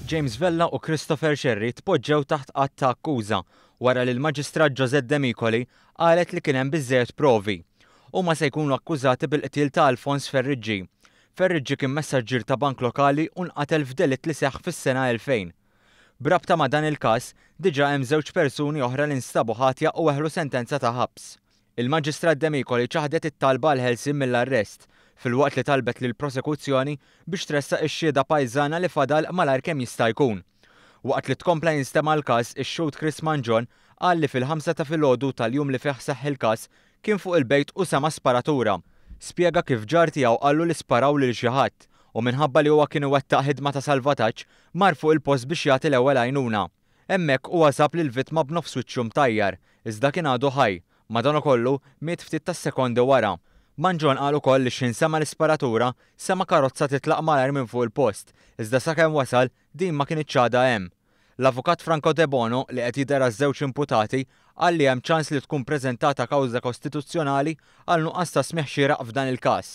James Vella u Christopher Sherry tpoġġew taħt qatt ta' akkuża wara li l-Maġistrat qalet li kien hemm biżżejjed provi. Huma se jkunu akkużati bil-qtil ta' Alphonse Ferriggi. Ferriggi kien messaġġier ta' bank lokali u nqatel f'delitt li seħħ fis-sena 2000. Brabta ma' dan il-każ, diġà hemm żewġ persuni oħra li nstabu ħatja u weħlu sentenza ta' ħabs. Il-Maġistrat ċaħdet it-talba l-ħelsien mill-arrest filwaqt li talbet lill prosekuzzjoni biex tressaq ix-xhieda pajżana li fadal malajr kemm jista' jkun. Waqt li tkompla jinstema' l-każ, ix-xhud Chris Manjon qal li fil-5 ta' filgħodu tal-jum li fih seħħ il-każ kien fuq il-bejt u sema' sparatura. Spjega kif ġar tiegħu qallu li sparaw lil xi ħadd u minħabba li huwa kien iwettaq ħidma ta' salvataġġ mar fuq il-post biex jagħti l-ewwel għajnuna. Hemmhekk huwa sab li l-vittma b'nofs wiċċu mtajjar, iżda kien għadu ħaj, madankollu miet ftit tas-sekondi wara. Manjon qal ukoll li x'insema l-isparatura sema' karozza titlaq malajr minn fuq il-post, iżda sakemm wasal din ma kienitx għadha hemm. L-avukat Franco De Bono li qed jidher ż-żewġ imputati qal li hemm ċans li tkun ppreżentata kawża kostituzzjonali għal nuqqas ta' smigħ xieraq f'dan il-każ.